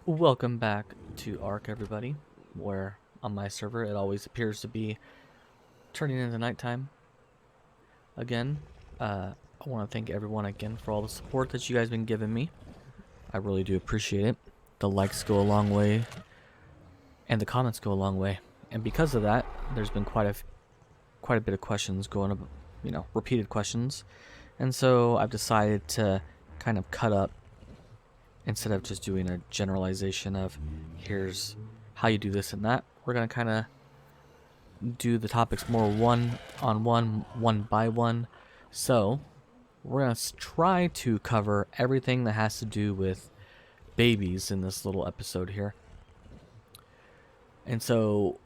Welcome back to Ark, everybody, where on my server it always appears to be turning into nighttime. Again, I want to thank everyone again for all the support that you guys been giving me. I really do appreciate it. The likes go a long way, and the comments go a long way. And because of that, there's been quite a bit of questions going up, repeated questions. And so I've decided to kind of cut up instead of just doing a generalization of here's how you do this and that. We're going to kind of do the topics more one on one, one by one. So we're going to try to cover everything that has to do with babies in this little episode here. And so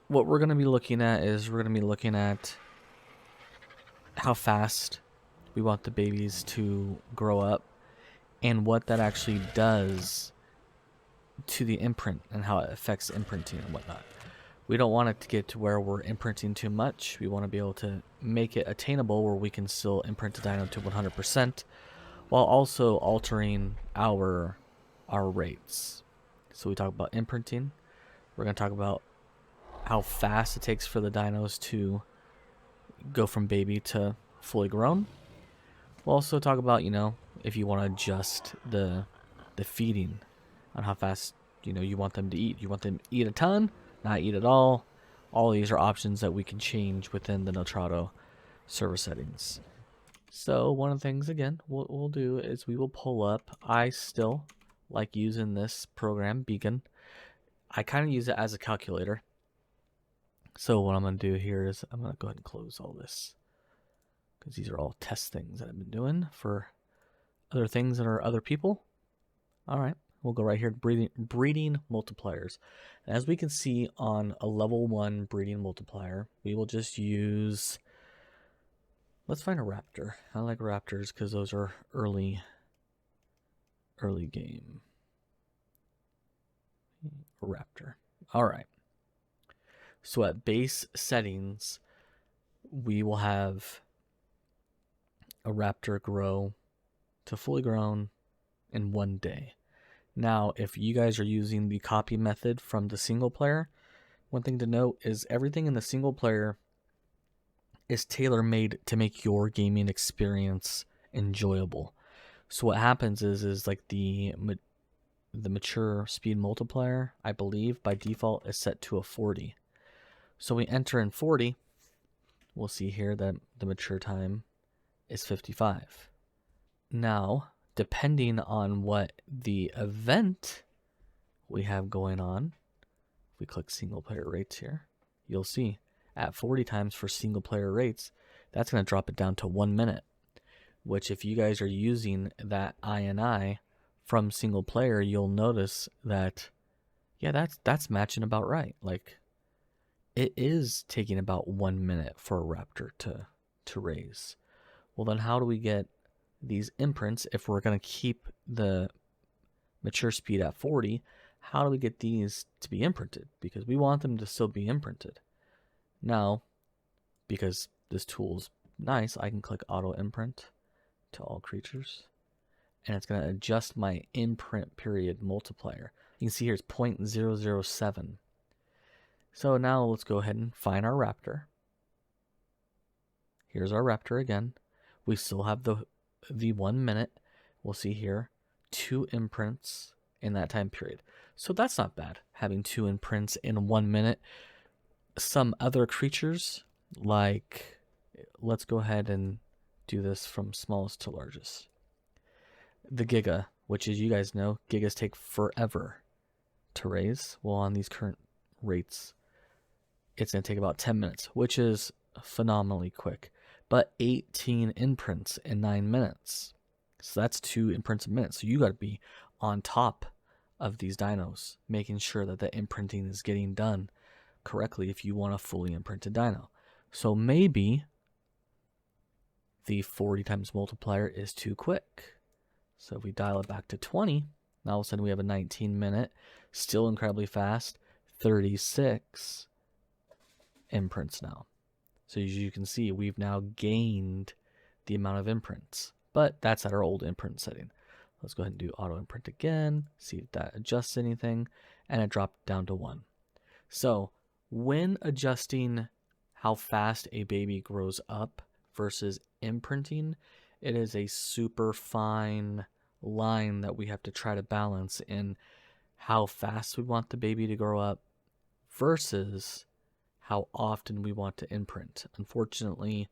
what we're going to be looking at is we're going to be looking at how fast we want the babies to grow up and what that actually does to the imprint and how it affects imprinting and whatnot. We don't want it to get to where we're imprinting too much. We want to be able to make it attainable where we can still imprint the dyno to 100% while also altering our rates. So we talk about imprinting. We're going to talk about how fast it takes for the dynos to go from baby to fully grown. We'll also talk about, if you want to adjust the feeding on how fast, you want them to eat. You want them to eat a ton, not eat at all. All these are options that we can change within the Nitrado server settings. So one of the things, again, what we'll do is we will pull up. I still like using this program, Beacon. I kind of use it as a calculator. So what I'm going to do here is I'm going to go ahead and close all this, because these are all test things that I've been doing for other things that are other people. All right, we'll go right here to breeding multipliers. As we can see on a level 1 breeding multiplier, we will just use, let's find a raptor. I like raptors because those are early game. Raptor. All right. So at base settings, we will have a raptor grow to fully grown in 1 day. Now, if you guys are using the copy method from the single player, one thing to note is everything in the single player is tailor-made to make your gaming experience enjoyable. So what happens is like the mature speed multiplier, I believe by default is set to a 40. So we enter in 40, we'll see here that the mature time is 55. Now, depending on what the event we have going on, if we click single player rates here, you'll see at 40 times for single player rates, that's going to drop it down to 1 minute, which if you guys are using that INI from single player, you'll notice that, yeah, that's matching about right. Like, it is taking about 1 minute for a raptor to raise. Well, then how do we get these imprints if we're going to keep the mature speed at 40? How do we get these to be imprinted? Because we want them to still be imprinted. Now, because this tool's nice, I can click auto imprint to all creatures, and it's going to adjust my imprint period multiplier. You can see here it's 0.007. So now let's go ahead and find our raptor. Here's our raptor again. We still have the 1 minute. We'll see here 2 imprints in that time period. So that's not bad, having 2 imprints in 1 minute. Some other creatures, like, let's go ahead and do this from smallest to largest. The Giga, which as you guys know, Gigas take forever to raise. Well, on these current rates, it's going to take about 10 minutes, which is phenomenally quick. But 18 imprints in 9 minutes. So that's 2 imprints a minute. So you got to be on top of these dynos, making sure that the imprinting is getting done correctly if you want a fully imprinted dyno. So maybe the 40 times multiplier is too quick. So if we dial it back to 20, now all of a sudden we have a 19 minute, still incredibly fast, 36 imprints now. So as you can see, we've now gained the amount of imprints, but that's at our old imprint setting. Let's go ahead and do auto imprint again, see if that adjusts anything, and it dropped down to 1. So when adjusting how fast a baby grows up versus imprinting, it is a super fine line that we have to try to balance in how fast we want the baby to grow up versus how often we want to imprint. Unfortunately,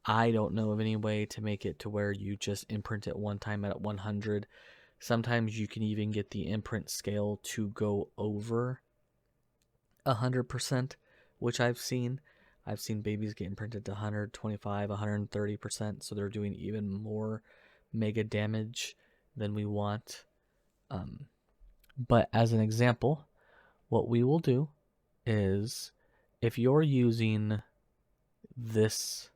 I don't know of any way to make it to where you just imprint it one time at 100. Sometimes you can even get the imprint scale to go over 100%, which I've seen. I've seen babies get imprinted to 125, 130%, so they're doing even more mega damage than we want. But as an example, what we will do is if you're using this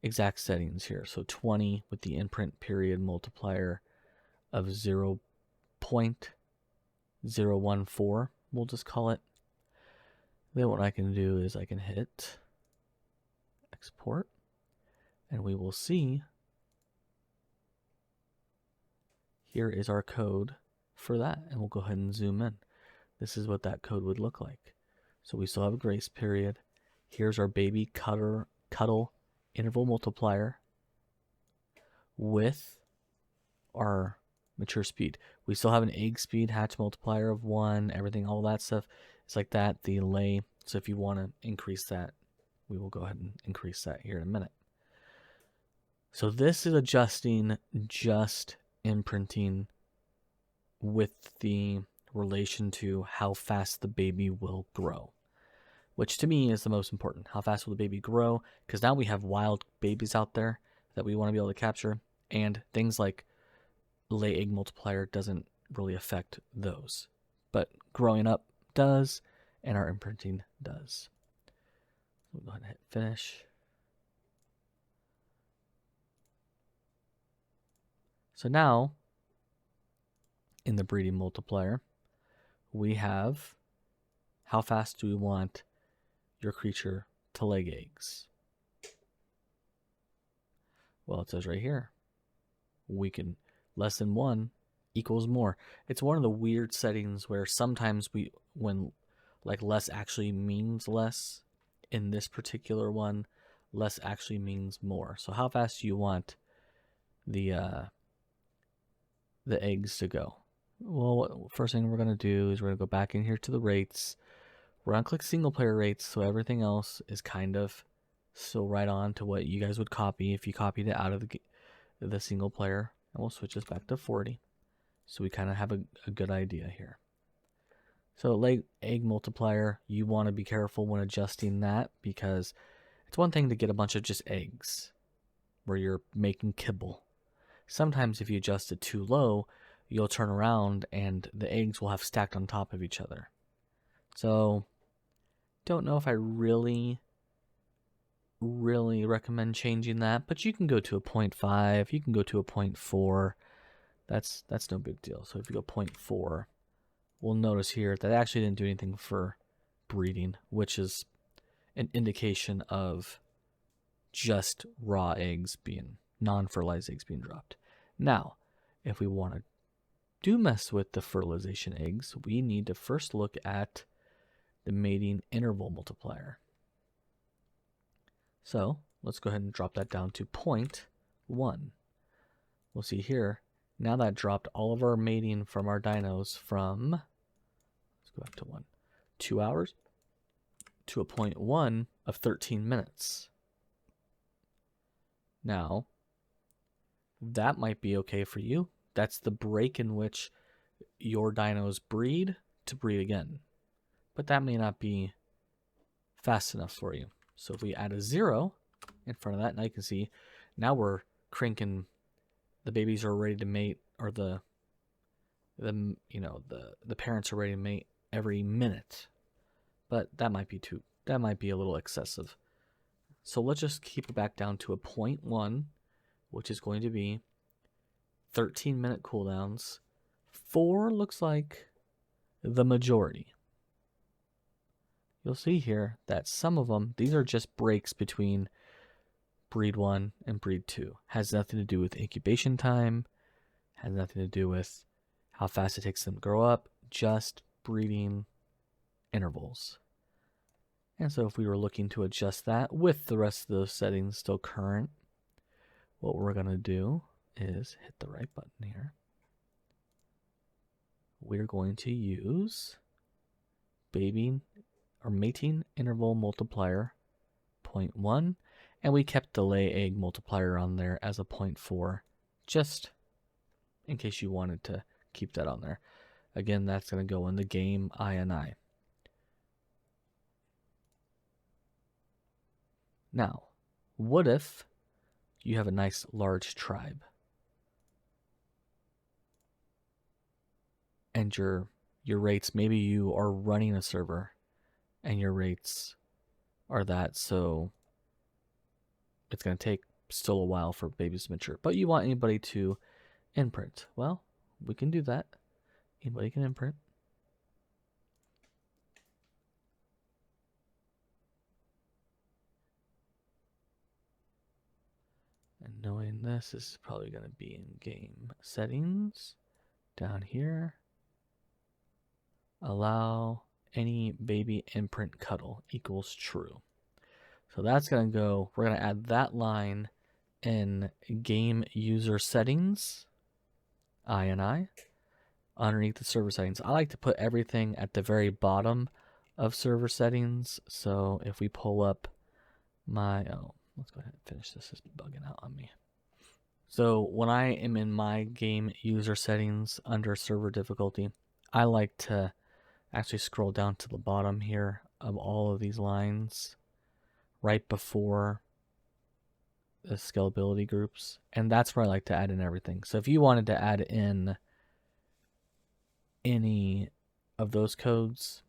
exact settings here, so 20 with the imprint period multiplier of 0.014, we'll just call it. Then what I can do is I can hit export, and we will see here is our code for that, and we'll go ahead and zoom in. This is what that code would look like. So we still have a grace period. Here's our baby cuddle interval multiplier with our mature speed. We still have an egg speed hatch multiplier of 1, everything, all that stuff. It's like that, the lay. So if you want to increase that, we will go ahead and increase that here in a minute. So this is adjusting just imprinting with the relation to how fast the baby will grow, which to me is the most important. How fast will the baby grow? Because now we have wild babies out there that we want to be able to capture, and things like lay egg multiplier doesn't really affect those, but growing up does, and our imprinting does. We'll go ahead and hit finish. So now in the breeding multiplier, we have how fast do we want your creature to lay eggs? Well, it says right here, we can less than 1 equals more. It's one of the weird settings where sometimes when like less actually means less, in this particular one, less actually means more. So how fast do you want the eggs to go? Well, first thing we're going to do is we're going to go back in here to the rates. We're going to click single player rates, so everything else is kind of still right on to what you guys would copy if you copied it out of the single player. And we'll switch this back to 40. So we kind of have a good idea here. So lay egg multiplier, you want to be careful when adjusting that, because it's one thing to get a bunch of just eggs where you're making kibble. Sometimes if you adjust it too low, you'll turn around and the eggs will have stacked on top of each other. So don't know if I really recommend changing that, but you can go to a 0.5, you can go to a 0.4. That's no big deal. So if you go 0.4, we'll notice here that I actually didn't do anything for breeding, which is an indication of just raw eggs being, non-fertilized eggs being dropped. Now, if we want to mess with the fertilization eggs, we need to first look at the mating interval multiplier. So let's go ahead and drop that down to 0.1. We'll see here, now that dropped all of our mating from our dinos from, let's go back to 2 hours to a 0.1 of 13 minutes. Now, that might be okay for you. That's the break in which your dinos breed to breed again. But that may not be fast enough for you. So if we add a 0 in front of that, now you can see, now we're cranking, the babies are ready to mate, or the parents are ready to mate every minute. But that might be a little excessive. So let's just keep it back down to a 0.1, which is going to be 13-minute cooldowns. 4 looks like the majority. You'll see here that some of them, these are just breaks between breed 1 and breed 2. Has nothing to do with incubation time, has nothing to do with how fast it takes them to grow up, just breeding intervals. And so if we were looking to adjust that with the rest of those settings still current, what we're going to do is hit the right button here. We're going to use baby or mating interval multiplier 0.1, and we kept the lay egg multiplier on there as a 0.4, just in case you wanted to keep that on there. Again, that's going to go in the game INI. Now, what if you have a nice large tribe and your rates, maybe you are running a server and your rates are that, so it's going to take still a while for babies to mature, but you want anybody to imprint. Well, we can do that. Anybody can imprint. And knowing this is probably going to be in game settings down here. Allow any baby imprint cuddle equals true. So that's going to go, we're going to add that line in game user settings, INI, underneath the server settings. I like to put everything at the very bottom of server settings. So if we pull up my, let's go ahead and finish this. It's bugging out on me. So when I am in my game user settings under server difficulty, I like to actually scroll down to the bottom here of all of these lines right before the scalability groups, and that's where I like to add in everything. So if you wanted to add in any of those codes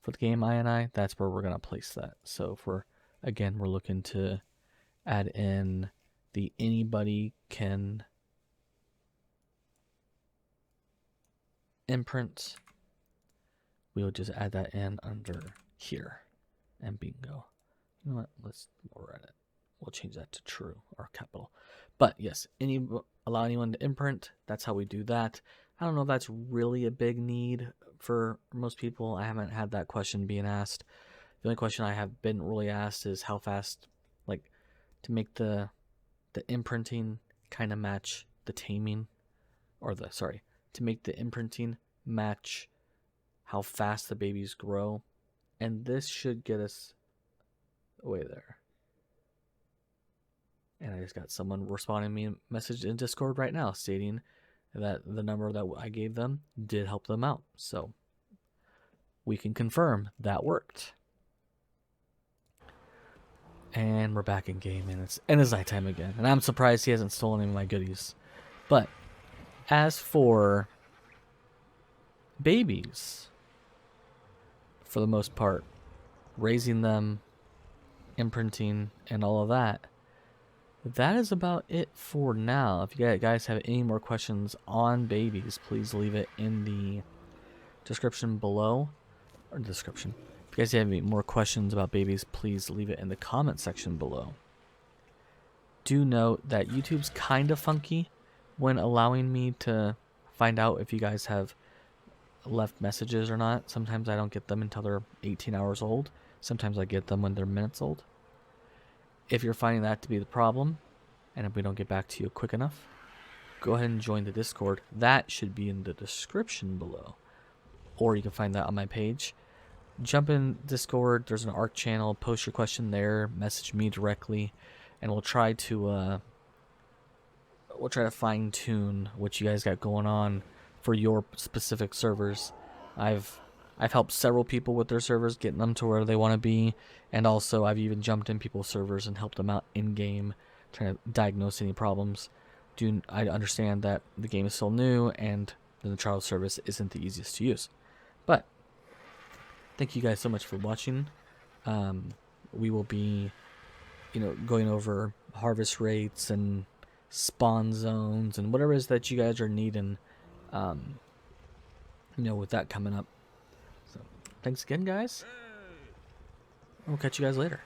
for the game INI, that's where we're going to place that. So for, again, we're looking to add in the anybody can imprint, we'll just add that in under here, and bingo. You know what, let's lower it. We'll change that to true or capital. But yes, allow anyone to imprint, that's how we do that. I don't know if that's really a big need for most people. I haven't had that question being asked. The only question I have been really asked is how fast, like, to make the imprinting kind of match the taming, or to make the imprinting match how fast the babies grow. And this should get us away there. And I just got someone responding me a message in Discord right now stating that the number that I gave them did help them out. So we can confirm that worked. And we're back in game, and it's nighttime again. And I'm surprised he hasn't stolen any of my goodies. But as for babies, for the most part, raising them, imprinting, and all of that, that is about it for now. If you guys have any more questions on babies, please leave it in the description below. Or description. If you guys have any more questions about babies, please leave it in the comment section below. Do note that YouTube's kind of funky when allowing me to find out if you guys have left messages or not. Sometimes I don't get them until they're 18 hours old. Sometimes I get them when they're minutes old. If you're finding that to be the problem, and if we don't get back to you quick enough, go ahead and join the Discord. That should be in the description below. Or you can find that on my page. Jump in Discord, there's an ARC channel, post your question there, message me directly, and we'll try to fine tune what you guys got going on for your specific servers. I've helped several people with their servers, getting them to where they want to be, and also I've even jumped in people's servers and helped them out in game, trying to diagnose any problems. I understand that the game is still new and the Nitrado service isn't the easiest to use, but thank you guys so much for watching. We will be, going over harvest rates and spawn zones and whatever it is that you guys are needing, with that coming up. So thanks again, guys. We'll catch you guys later.